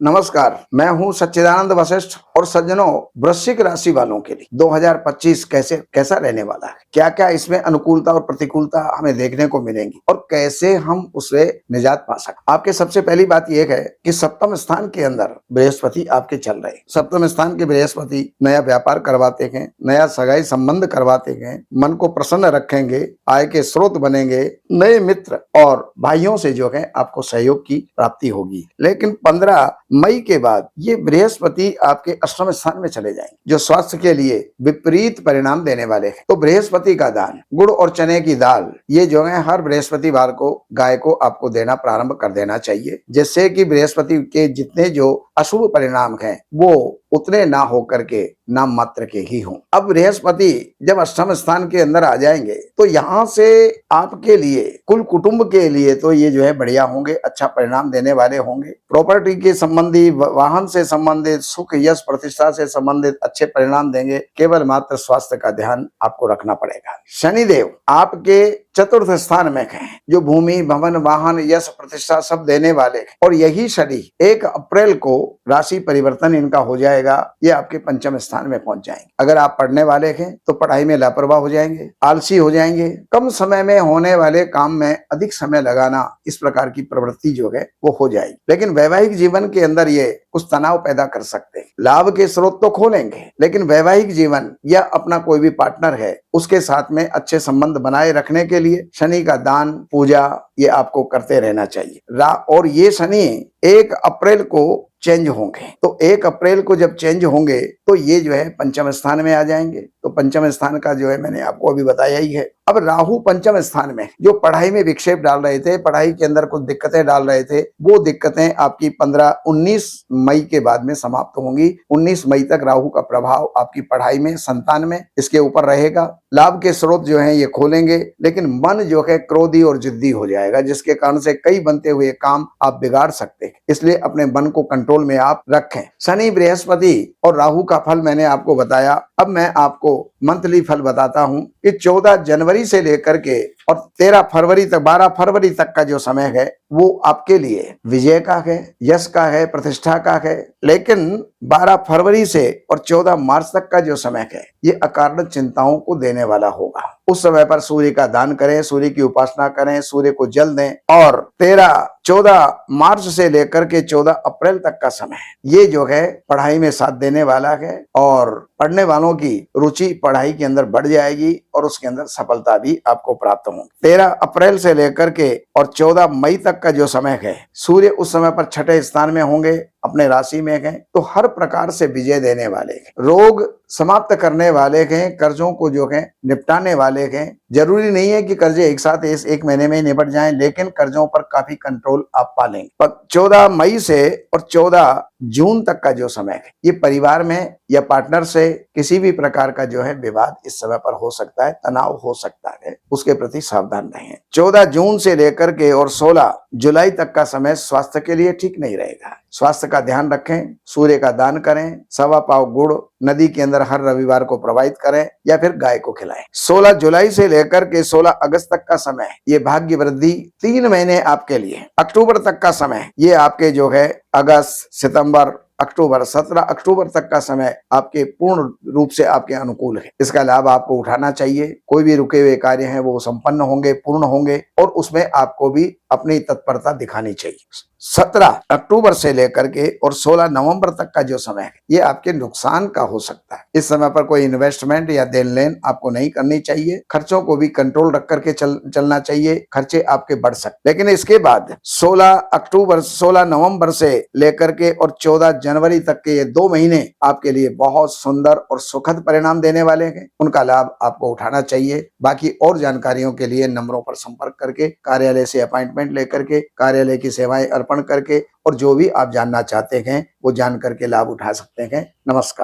नमस्कार, मैं हूं सच्चिदानंद वशिष्ठ और सज्जनों, वृश्चिक राशि वालों के लिए 2025 कैसा रहने वाला है, क्या क्या इसमें अनुकूलता और प्रतिकूलता हमें देखने को मिलेंगी और कैसे हम उससे निजात पा सकते। आपके सबसे पहली बात यह है कि सप्तम स्थान के अंदर बृहस्पति आपके चल रहे हैं। सप्तम स्थान के बृहस्पति नया व्यापार करवाते हैं, नया सगाई संबंध करवाते हैं, मन को प्रसन्न रखेंगे, आय के स्रोत बनेंगे, नए मित्र और भाइयों से जो है आपको सहयोग की प्राप्ति होगी। लेकिन 15 मई के बाद ये बृहस्पति आपके अष्टम स्थान में चले जाएंगे, जो स्वास्थ्य के लिए विपरीत परिणाम देने वाले हैं। तो बृहस्पति का दान, गुड़ और चने की दाल, ये जो है हर बृहस्पतिवार को गाय को आपको देना प्रारंभ कर देना चाहिए, जिससे कि बृहस्पति के जितने जो अशुभ परिणाम हैं वो उतने ना हो करके नाम मात्र के ही हों। अब बृहस्पति जब अष्टम स्थान के अंदर आ जाएंगे तो यहाँ से आपके लिए, कुल कुटुंब के लिए तो ये जो है बढ़िया होंगे, अच्छा परिणाम देने वाले होंगे। प्रॉपर्टी के संबंधी, वाहन से संबंधित, सुख यश प्रतिष्ठा से संबंधित अच्छे परिणाम देंगे। केवल मात्र स्वास्थ्य का ध्यान आपको रखना पड़ेगा। शनिदेव आपके चतुर्थ स्थान में हैं, जो भूमि, भवन, वाहन, यश, प्रतिष्ठा सब देने वाले हैं। और यही शनि 1 अप्रैल को राशि परिवर्तन इनका हो जाएगा, ये आपके पंचम स्थान में पहुंच जाएंगे। अगर आप पढ़ने वाले हैं तो पढ़ाई में लापरवाह हो जाएंगे, आलसी हो जाएंगे, कम समय में होने वाले काम में अधिक समय लगाना, इस प्रकार की प्रवृत्ति जो है वो हो जाएगी। लेकिन वैवाहिक जीवन के अंदर ये कुछ तनाव पैदा कर सकते हैं। लाभ के स्रोत तो खोलेंगे, लेकिन वैवाहिक जीवन या अपना कोई भी पार्टनर है उसके साथ में अच्छे संबंध बनाए रखने के लिए शनि का दान, पूजा ये आपको करते रहना चाहिए। और ये शनि 1 अप्रैल को चेंज होंगे, तो 1 अप्रैल को जब चेंज होंगे तो ये जो है पंचम स्थान में आ जाएंगे। तो पंचम स्थान का जो है मैंने आपको अभी बताया ही है। अब राहु पंचम स्थान में जो पढ़ाई में विक्षेप डाल रहे थे, पढ़ाई के अंदर कुछ दिक्कतें डाल रहे थे, वो दिक्कतें आपकी 19 मई के बाद में समाप्त होंगी। 19 मई तक राहु का प्रभाव आपकी पढ़ाई में, संतान में, इसके ऊपर रहेगा। लाभ के स्रोत जो है ये खोलेंगे, लेकिन मन जो है क्रोधी और जिद्दी हो जाएगा, जिसके कारण से कई बनते हुए काम आप बिगाड़ सकते हैं। इसलिए अपने मन को कंट्रोल में आप रखें। शनि, बृहस्पति और राहु का फल मैंने आपको बताया। अब मैं आपको मंथली फल बताता हूं कि 14 जनवरी से लेकर के और 13 फरवरी तक, 12 फरवरी तक का जो समय है वो आपके लिए विजय का है, यश का है, प्रतिष्ठा का है। लेकिन 12 फरवरी से और 14 मार्च तक का जो समय है ये अकारण चिंताओं को देने वाला होगा। उस समय पर सूर्य का दान करें, सूर्य की उपासना करें, सूर्य को जल दें। और 14 मार्च से लेकर के 14 अप्रैल तक का समय ये जो है पढ़ाई में साथ देने वाला है और पढ़ने वालों की रुचि पढ़ाई के अंदर बढ़ जाएगी और उसके अंदर सफलता भी आपको प्राप्त होगी। 13 अप्रैल से लेकर के और 14 मई तक का जो समय है, सूर्य उस समय पर छठे स्थान में होंगे, अपने राशि में हैं, तो हर प्रकार से विजय देने वाले हैं, रोग समाप्त करने वाले हैं, कर्जों को जो है निपटाने वाले हैं। जरूरी नहीं है कि कर्जे एक साथ इस 1 महीने में ही निपट जाएं, लेकिन कर्जों पर काफी कंट्रोल आप पा लेंगे। पर 14 मई से और 14 जून तक का जो समय है ये परिवार में या पार्टनर से किसी भी प्रकार का जो है विवाद इस समय पर हो सकता है, तनाव हो सकता है, उसके प्रति सावधान रहें। 14 जून से लेकर के और 16 जुलाई तक का समय स्वास्थ्य के लिए ठीक नहीं रहेगा। स्वास्थ्य का ध्यान रखें, सूर्य का दान करें, 1.25 पाव गुड़ नदी के अंदर हर रविवार को प्रवाहित करें या फिर गाय को खिलाएं। 16 जुलाई से लेकर के 16 अगस्त तक का समय ये भाग्य वृद्धि 3 महीने आपके लिए। अक्टूबर तक का समय ये आपके जो है अगस्त, सितंबर, अक्टूबर, 17 अक्टूबर तक का समय आपके पूर्ण रूप से आपके अनुकूल है। इसका लाभ आपको उठाना चाहिए। कोई भी रुके हुए कार्य हैं वो संपन्न होंगे, पूर्ण होंगे और उसमें आपको भी अपनी तत्परता दिखानी चाहिए। 17 अक्टूबर से लेकर के और 16 नवंबर तक का जो समय है ये आपके नुकसान का हो सकता है। इस समय पर कोई इन्वेस्टमेंट या देन लेन आपको नहीं करनी चाहिए। खर्चों को भी कंट्रोल रख करके चलना चाहिए, खर्चे आपके बढ़ सकते। लेकिन इसके बाद 16 नवंबर से लेकर के और 14 जनवरी तक के ये 2 महीने आपके लिए बहुत सुंदर और सुखद परिणाम देने वाले हैं। उनका लाभ आपको उठाना चाहिए। बाकी और जानकारियों के लिए नंबरों पर संपर्क करके, कार्यालय से अपॉइंटमेंट लेकर के, कार्यालय की सेवाएं अर्पण करके और जो भी आप जानना चाहते हैं वो जान करके लाभ उठा सकते हैं। नमस्कार।